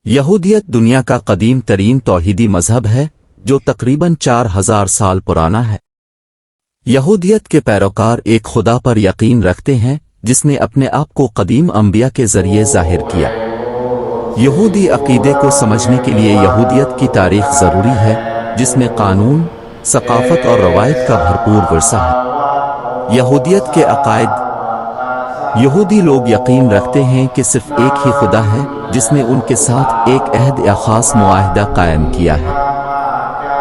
یہودیت دنیا کا قدیم ترین توحیدی مذہب ہے جو تقریباً 4000 سال پرانا ہے۔ یہودیت کے پیروکار ایک خدا پر یقین رکھتے ہیں جس نے اپنے آپ کو قدیم انبیاء کے ذریعے ظاہر کیا۔ یہودی عقیدے کو سمجھنے کے لیے یہودیت کی تاریخ ضروری ہے جس میں قانون، ثقافت اور روایت کا بھرپور ورثہ ہے۔ یہودیت کے عقائد۔ یہودی لوگ یقین رکھتے ہیں کہ صرف ایک ہی خدا ہے جس نے ان کے ساتھ ایک عہد یا خاص معاہدہ قائم کیا ہے۔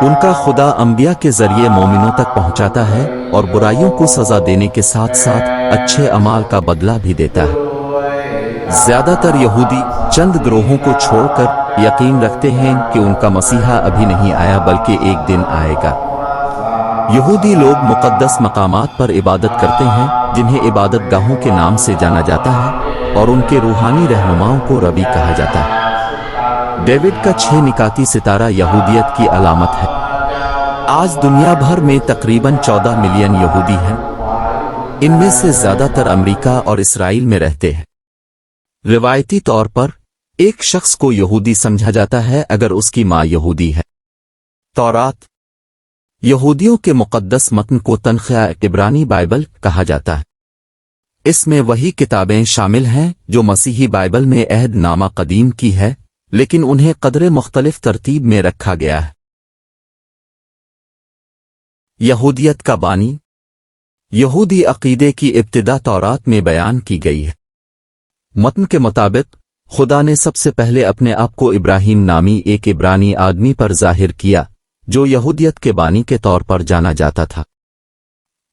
ان کا خدا انبیاء کے ذریعے مومنوں تک پہنچاتا ہے اور برائیوں کو سزا دینے کے ساتھ ساتھ اچھے اعمال کا بدلہ بھی دیتا ہے۔ زیادہ تر یہودی چند گروہوں کو چھوڑ کر یقین رکھتے ہیں کہ ان کا مسیحا ابھی نہیں آیا بلکہ ایک دن آئے گا۔ یہودی لوگ مقدس مقامات پر عبادت کرتے ہیں جنہیں عبادت گاہوں کے نام سے جانا جاتا ہے اور ان کے روحانی رہنماؤں کو ربی کہا جاتا ہے۔ ڈیوڈ کا 6 نکاتی ستارہ یہودیت کی علامت ہے۔ آج دنیا بھر میں تقریباً 14 ملین یہودی ہیں۔ ان میں سے زیادہ تر امریکہ اور اسرائیل میں رہتے ہیں۔ روایتی طور پر ایک شخص کو یہودی سمجھا جاتا ہے اگر اس کی ماں یہودی ہے۔ تورات یہودیوں کے مقدس متن کو تنخواہ عبرانی بائبل کہا جاتا ہے۔ اس میں وہی کتابیں شامل ہیں جو مسیحی بائبل میں عہد نامہ قدیم کی ہے، لیکن انہیں قدرے مختلف ترتیب میں رکھا گیا ہے۔ یہودیت کا بانی۔ یہودی عقیدے کی ابتدا تورات میں بیان کی گئی ہے۔ متن کے مطابق خدا نے سب سے پہلے اپنے آپ کو ابراہیم نامی ایک عبرانی آدمی پر ظاہر کیا جو یہودیت کے بانی کے طور پر جانا جاتا تھا۔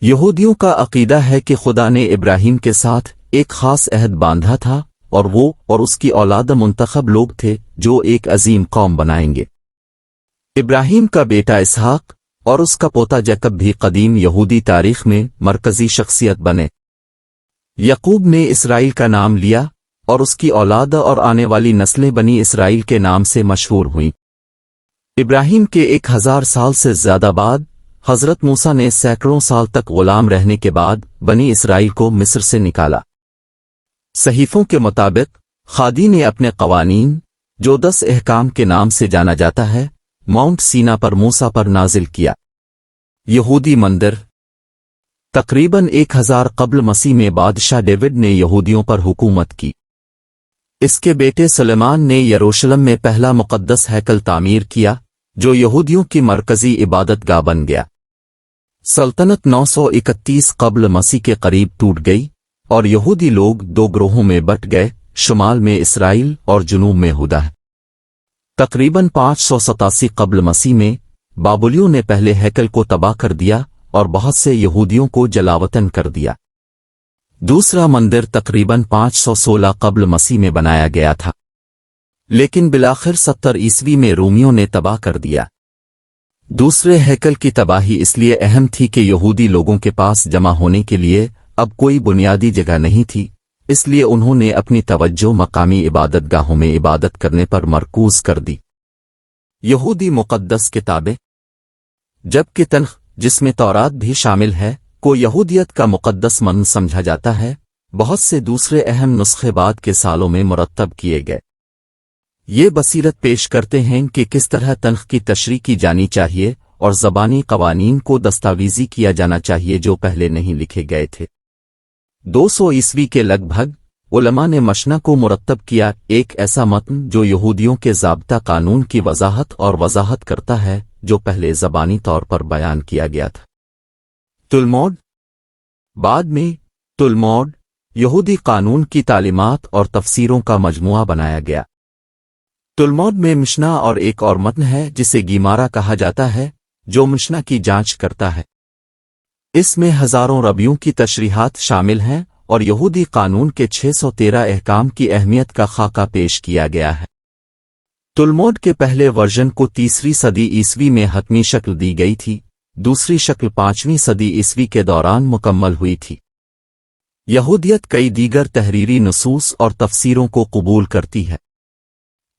یہودیوں کا عقیدہ ہے کہ خدا نے ابراہیم کے ساتھ ایک خاص عہد باندھا تھا اور وہ اور اس کی اولاد منتخب لوگ تھے جو ایک عظیم قوم بنائیں گے۔ ابراہیم کا بیٹا اسحاق اور اس کا پوتا جیکب بھی قدیم یہودی تاریخ میں مرکزی شخصیت بنے۔ یعقوب نے اسرائیل کا نام لیا اور اس کی اولاد اور آنے والی نسلیں بنی اسرائیل کے نام سے مشہور ہوئیں۔ ابراہیم کے 1000 سال سے زیادہ بعد حضرت موسیٰ نے سینکڑوں سال تک غلام رہنے کے بعد بنی اسرائیل کو مصر سے نکالا۔ صحیفوں کے مطابق خادی نے اپنے قوانین جو 10 احکام کے نام سے جانا جاتا ہے ماؤنٹ سینا پر موسیٰ پر نازل کیا۔ یہودی مندر۔ تقریباً 1000 قبل مسیح میں بادشاہ ڈیوڈ نے یہودیوں پر حکومت کی۔ اس کے بیٹے سلیمان نے یروشلم میں پہلا مقدس ہیکل تعمیر کیا جو یہودیوں کی مرکزی عبادت گاہ بن گیا۔ سلطنت 931 قبل مسیح کے قریب ٹوٹ گئی اور یہودی لوگ 2 گروہوں میں بٹ گئے، شمال میں اسرائیل اور جنوب میں یہودا۔ تقریباً 587 قبل مسیح میں بابلیوں نے پہلے ہیکل کو تباہ کر دیا اور بہت سے یہودیوں کو جلاوطن کر دیا۔ دوسرا مندر تقریباً 516 قبل مسیح میں بنایا گیا تھا، لیکن بالآخر 70 عیسوی میں رومیوں نے تباہ کر دیا۔ دوسرے ہیکل کی تباہی اس لیے اہم تھی کہ یہودی لوگوں کے پاس جمع ہونے کے لیے اب کوئی بنیادی جگہ نہیں تھی، اس لیے انہوں نے اپنی توجہ مقامی عبادت گاہوں میں عبادت کرنے پر مرکوز کر دی۔ یہودی مقدس کتابیں۔ جبکہ تنخ جس میں تورات بھی شامل ہے کو یہودیت کا مقدس من سمجھا جاتا ہے، بہت سے دوسرے اہم نسخے بعد کے سالوں میں مرتب کیے گئے۔ یہ بصیرت پیش کرتے ہیں کہ کس طرح تنخ کی تشریح کی جانی چاہیے اور زبانی قوانین کو دستاویزی کیا جانا چاہیے جو پہلے نہیں لکھے گئے تھے۔ 200 عیسوی کے لگ بھگ علماء نے مشنا کو مرتب کیا، ایک ایسا متن جو یہودیوں کے ضابطہ قانون کی وضاحت کرتا ہے جو پہلے زبانی طور پر بیان کیا گیا تھا۔ تلمود۔ بعد میں تلمود یہودی قانون کی تعلیمات اور تفسیروں کا مجموعہ بنایا گیا۔ تلمود میں مشنا اور ایک اور متن ہے جسے گیمارا کہا جاتا ہے جو مشنا کی جانچ کرتا ہے۔ اس میں ہزاروں ربیوں کی تشریحات شامل ہیں اور یہودی قانون کے 613 احکام کی اہمیت کا خاکہ پیش کیا گیا ہے۔ تلمود کے پہلے ورژن کو 3 صدی عیسوی میں حتمی شکل دی گئی تھی، دوسری شکل 5ویں صدی عیسوی کے دوران مکمل ہوئی تھی۔ یہودیت کئی دیگر تحریری نصوص اور تفسیروں کو قبول کرتی ہے۔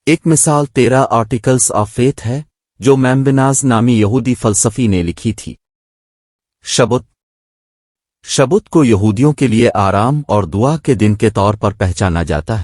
ایک مثال 13 آرٹیکلز آف فیتھ ہے جو میمبناز نامی یہودی فلسفی نے لکھی تھی۔ شبت کو یہودیوں کے لیے آرام اور دعا کے دن کے طور پر پہچانا جاتا ہے۔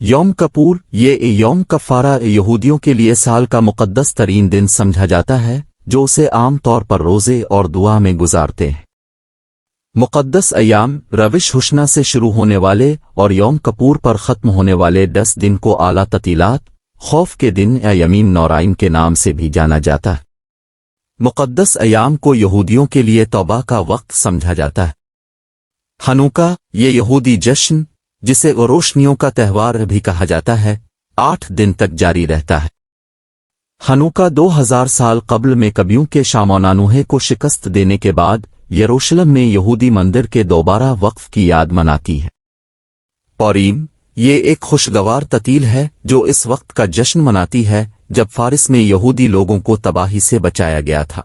یوم کپور یہ یوم کفارہ یہودیوں کے لیے سال کا مقدس ترین دن سمجھا جاتا ہے جو اسے عام طور پر روزے اور دعا میں گزارتے ہیں۔ مقدس ایام روش حشنا سے شروع ہونے والے اور یوم کپور پر ختم ہونے والے 10 دن کو اعلیٰ تعطیلات، خوف کے دن یا یمین نورائن کے نام سے بھی جانا جاتا ہے۔ مقدس ایام کو یہودیوں کے لیے توبہ کا وقت سمجھا جاتا ہے۔ ہنوکا یہ یہودی جشن جسے روشنیوں کا تہوار بھی کہا جاتا ہے 8 دن تک جاری رہتا ہے۔ ہنوکا 2000 سال قبل میں کبیوں کے شامونانوہے کو شکست دینے کے بعد یروشلم میں یہودی مندر کے دوبارہ وقف کی یاد مناتی ہے۔ پوریم یہ ایک خوشگوار تعطیل ہے جو اس وقت کا جشن مناتی ہے جب فارس میں یہودی لوگوں کو تباہی سے بچایا گیا تھا۔